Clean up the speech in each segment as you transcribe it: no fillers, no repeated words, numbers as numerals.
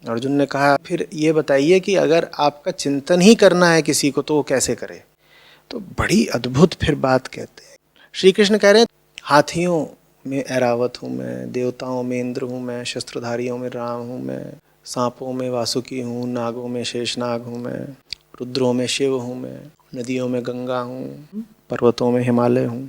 अर्जुन ने कहा फिर ये बताइए कि अगर आपका चिंतन ही करना है किसी को तो वो कैसे करे। तो बड़ी अद्भुत फिर बात कहते हैं। श्री कृष्ण कह रहे हैं हाथियों में ऐरावत हूँ मैं, देवताओं में इंद्र हूँ मैं, शस्त्रधारियों में राम हूँ मैं, सांपों में वासुकी हूँ, नागों में शेषनाग हूँ मैं, रुद्रों में शिव हूँ मैं, नदियों में गंगा हूँ, पर्वतों में हिमालय हूँ।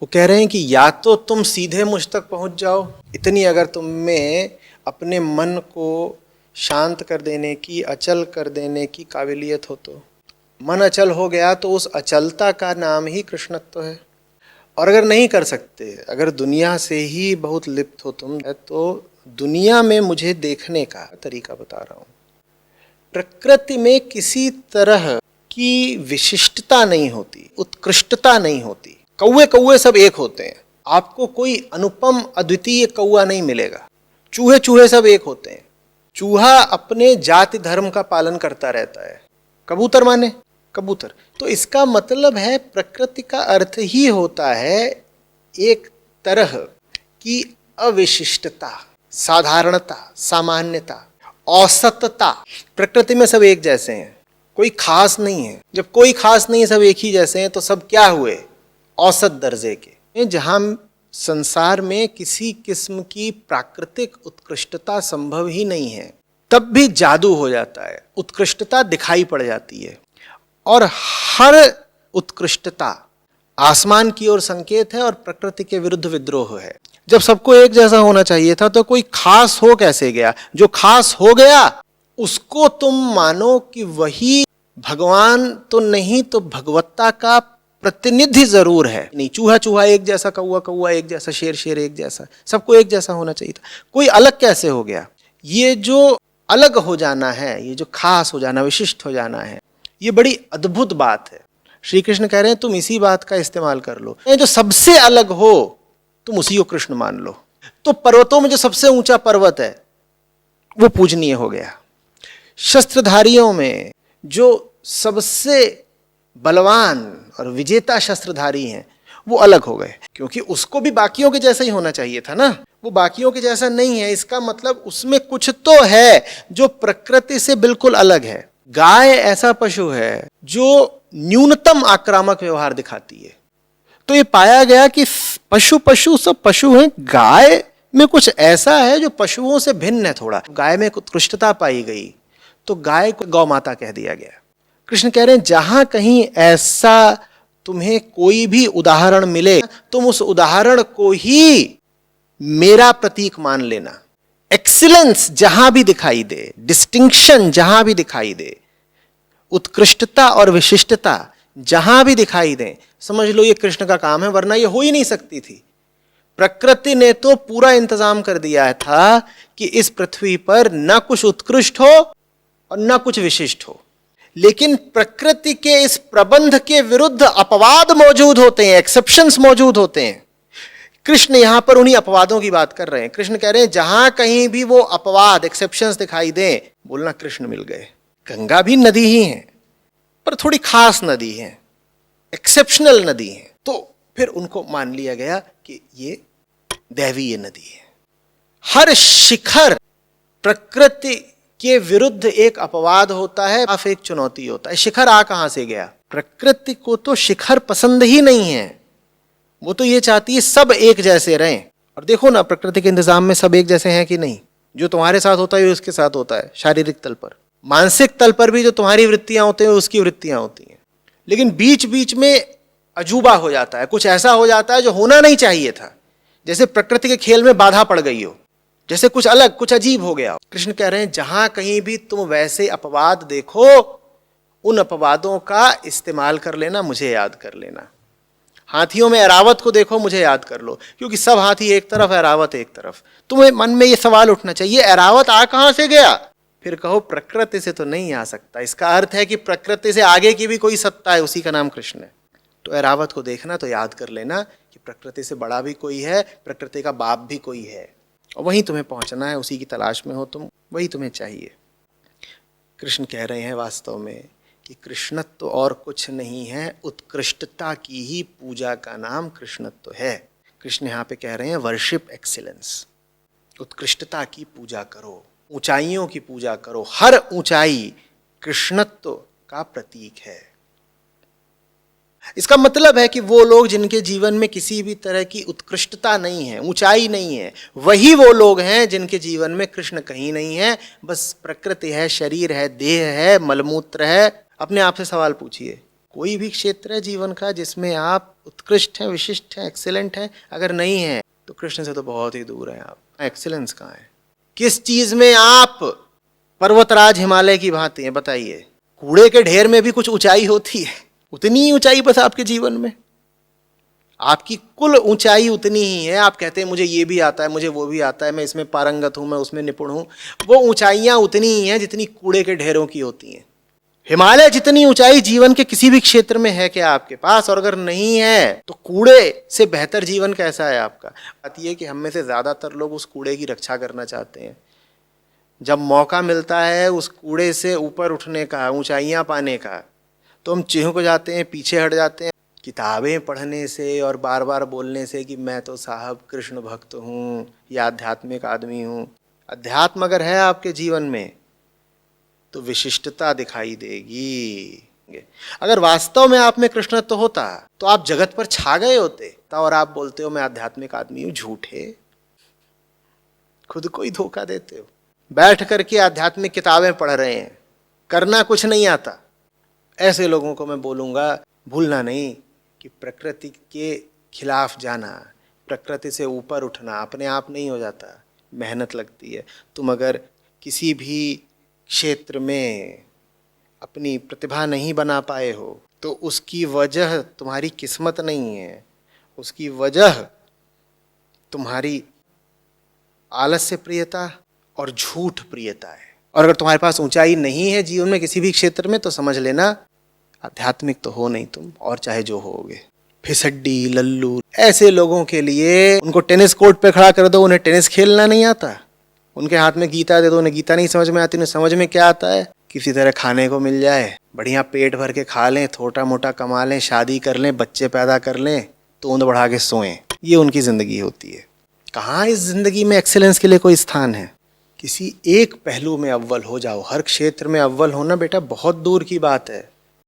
वो कह रहे हैं कि या तो तुम सीधे मुझ तक पहुँच जाओ, इतनी अगर तुम में अपने मन को शांत कर देने की, अचल कर देने की काबिलियत हो तो। मन अचल हो गया तो उस अचलता का नाम ही कृष्णत्व है। और अगर नहीं कर सकते, अगर दुनिया से ही बहुत लिप्त हो तुम, तो दुनिया में मुझे देखने का तरीका बता रहा हूँ। प्रकृति में किसी तरह की विशिष्टता नहीं होती, उत्कृष्टता नहीं होती। कौवे कौवे सब एक होते हैं, आपको कोई अनुपम अद्वितीय कौवा नहीं मिलेगा। चूहे चूहे सब एक होते हैं, चूहा अपने जाति धर्म का पालन करता रहता है। कबूतर माने कबूतर। तो इसका मतलब है प्रकृति का अर्थ ही होता है एक तरह की अविशिष्टता, साधारणता, सामान्यता, औसतता। प्रकृति में सब एक जैसे हैं, कोई खास नहीं है। जब कोई खास नहीं है, सब एक ही जैसे हैं, तो सब क्या हुए? औसत दर्जे के। जहां संसार में किसी किस्म की प्राकृतिक उत्कृष्टता संभव ही नहीं है, तब भी जादू हो जाता है, उत्कृष्टता दिखाई पड़ जाती है। और हर उत्कृष्टता आसमान की ओर संकेत है और प्रकृति के विरुद्ध विद्रोह है। जब सबको एक जैसा होना चाहिए था तो कोई खास हो कैसे गया? जो खास हो गया उसको तुम मानो कि वही भगवान तो नहीं तो भगवत्ता का प्रतिनिधि जरूर है। नहीं, चूहा चूहा एक जैसा, कौवा कौवा एक जैसा, शेर शेर एक जैसा, सबको एक जैसा होना चाहिए था। कोई अलग कैसे हो गया? ये जो अलग हो जाना है, ये जो खास हो जाना, विशिष्ट हो जाना है, ये बड़ी अद्भुत बात है। श्री कृष्ण कह रहे हैं तुम इसी बात का इस्तेमाल कर लो। जो सबसे अलग हो तुम उसी को कृष्ण मान लो। तो पर्वतों में जो सबसे ऊंचा पर्वत है वो पूजनीय हो गया। शस्त्रधारियों में जो सबसे बलवान और विजेता शस्त्रधारी हैं वो अलग हो गए, क्योंकि उसको भी बाकियों के जैसा ही होना चाहिए था ना। वो बाकियों के जैसा नहीं है, इसका मतलब उसमें कुछ तो है जो प्रकृति से बिल्कुल अलग है। गाय ऐसा पशु है जो न्यूनतम आक्रामक व्यवहार दिखाती है। तो ये पाया गया कि पशु पशु सब पशु हैं, गाय में कुछ ऐसा है जो पशुओं से भिन्न है। थोड़ा गाय में उत्कृष्टता पाई गई तो गाय को गौ माता कह दिया गया। कृष्ण कह रहे हैं जहां कहीं ऐसा तुम्हें कोई भी उदाहरण मिले तुम उस उदाहरण को ही मेरा प्रतीक मान लेना। एक्सीलेंस जहां भी दिखाई दे, डिस्टिंक्शन जहां भी दिखाई दे, उत्कृष्टता और विशिष्टता जहां भी दिखाई दे, समझ लो ये कृष्ण का काम है, वरना ये हो ही नहीं सकती थी। प्रकृति ने तो पूरा इंतजाम कर दिया था कि इस पृथ्वी पर न कुछ उत्कृष्ट हो और न कुछ विशिष्ट हो। लेकिन प्रकृति के इस प्रबंध के विरुद्ध अपवाद मौजूद होते हैं, एक्सेप्शंस मौजूद होते हैं। कृष्ण यहां पर उन्हीं अपवादों की बात कर रहे हैं। कृष्ण कह रहे हैं जहां कहीं भी वो अपवाद, एक्सेप्शंस दिखाई दें, बोलना कृष्ण मिल गए। गंगा भी नदी ही है पर थोड़ी खास नदी है, एक्सेप्शनल नदी है, तो फिर उनको मान लिया गया कि ये दैवीय नदी है। हर शिखर प्रकृति के विरुद्ध एक अपवाद होता है, एक चुनौती होता है। शिखर आ कहां से गया? प्रकृति को तो शिखर पसंद ही नहीं है, वो तो ये चाहती है सब एक जैसे रहें। और देखो ना प्रकृति के इंतजाम में सब एक जैसे हैं कि नहीं? जो तुम्हारे साथ होता है उसके साथ होता है, शारीरिक तल पर। मानसिक तल पर भी जो तुम्हारी वृत्तियां होती हैं उसकी वृत्तियां होती हैं। लेकिन बीच बीच में अजूबा हो जाता है, कुछ ऐसा हो जाता है जो होना नहीं चाहिए था। जैसे प्रकृति के खेल में बाधा पड़ गई हो, जैसे कुछ अलग, कुछ अजीब हो गया। कृष्ण कह रहे हैं जहां कहीं भी तुम वैसे अपवाद देखो, उन अपवादों का इस्तेमाल कर लेना, मुझे याद कर लेना। हाथियों में ऐरावत को देखो, मुझे याद कर लो, क्योंकि सब हाथी एक तरफ, ऐरावत एक तरफ। तुम्हें मन में यह सवाल उठना चाहिए ऐरावत आ कहां से गया? फिर कहो प्रकृति से तो नहीं आ सकता। इसका अर्थ है कि प्रकृति से आगे की भी कोई सत्ता है, उसी का नाम कृष्ण है। तो ऐरावत को देखना तो याद कर लेना कि प्रकृति से बड़ा भी कोई है, प्रकृति का बाप भी कोई है, और वहीं तुम्हें पहुंचना है, उसी की तलाश में हो तुम, वही तुम्हें चाहिए। कृष्ण कह रहे हैं वास्तव में कि कृष्णत्व और कुछ नहीं है, उत्कृष्टता की ही पूजा का नाम कृष्णत्व है। कृष्ण यहाँ पे कह रहे हैं वर्शिप एक्सीलेंस, उत्कृष्टता की पूजा करो, ऊंचाइयों की पूजा करो। हर ऊंचाई कृष्णत्व का प्रतीक है। इसका मतलब है कि वो लोग जिनके जीवन में किसी भी तरह की उत्कृष्टता नहीं है, ऊंचाई नहीं है, वही वो लोग हैं जिनके जीवन में कृष्ण कहीं नहीं है। बस प्रकृति है, शरीर है, देह है, मलमूत्र है। अपने आप से सवाल पूछिए, कोई भी क्षेत्र है जीवन का जिसमें आप उत्कृष्ट हैं, विशिष्ट हैं, एक्सीलेंट हैं? अगर नहीं है तो कृष्ण से तो बहुत ही दूर हैं आप। एक्सीलेंस कहाँ है? किस चीज में आप पर्वतराज हिमालय की भांति हैं? बताइए। कूड़े के ढेर में भी कुछ ऊंचाई होती है, उतनी ही ऊंचाई बस आपके जीवन में। आपकी कुल ऊंचाई उतनी ही है। आप कहते हैं मुझे ये भी आता है, मुझे वो भी आता है, मैं इसमें पारंगत हूं, मैं उसमें निपुण हूं। वो ऊंचाइयां उतनी ही हैं जितनी कूड़े के ढेरों की होती हैं। हिमालय जितनी ऊंचाई जीवन के किसी भी क्षेत्र में है क्या आपके पास? और अगर नहीं है तो कूड़े से बेहतर जीवन कैसा है आपका? बात यह कि हम में से ज्यादातर लोग उस कूड़े की रक्षा करना चाहते हैं। जब मौका मिलता है उस कूड़े से ऊपर उठने का, ऊंचाइयां पाने का, तो हम चिहुक जाते हैं, पीछे हट जाते हैं। किताबें पढ़ने से और बार बार बोलने से कि मैं तो साहब कृष्ण भक्त हूँ या आध्यात्मिक आदमी हूँ। अध्यात्म अगर है आपके जीवन में तो विशिष्टता दिखाई देगी। अगर वास्तव में आप में कृष्णत्व होता तो आप जगत पर छा गए होते। और आप बोलते हो मैं आध्यात्मिक आदमी हूं। झूठे, खुद को ही धोखा देते हो। बैठ करके आध्यात्मिक किताबें पढ़ रहे हैं, करना कुछ नहीं आता। ऐसे लोगों को मैं बोलूंगा, भूलना नहीं कि प्रकृति के खिलाफ जाना, प्रकृति से ऊपर उठना अपने आप नहीं हो जाता, मेहनत लगती है। तुम अगर किसी भी क्षेत्र में अपनी प्रतिभा नहीं बना पाए हो तो उसकी वजह तुम्हारी किस्मत नहीं है, उसकी वजह तुम्हारी आलस्य प्रियता और झूठ प्रियता है। और अगर तुम्हारे पास ऊंचाई नहीं है जीवन में किसी भी क्षेत्र में तो समझ लेना आध्यात्मिक तो हो नहीं तुम, और चाहे जो होगे। फिसड्डी, लल्लू, ऐसे लोगों के लिए उनको टेनिस कोर्ट पे खड़ा कर दो, उन्हें टेनिस खेलना नहीं आता। उनके हाथ में गीता दे दो, उन्हें गीता नहीं समझ में आती। उन्हें समझ में क्या आता है? किसी तरह खाने को मिल जाए, बढ़िया पेट भर के खा लें, छोटा मोटा कमा लें, शादी कर लें, बच्चे पैदा कर लें, तोंद बढ़ा के सोएं। ये उनकी जिंदगी होती है। कहाँ इस जिंदगी में एक्सीलेंस के लिए कोई स्थान है? किसी एक पहलू में अव्वल हो जाओ। हर क्षेत्र में अव्वल होना बेटा बहुत दूर की बात है।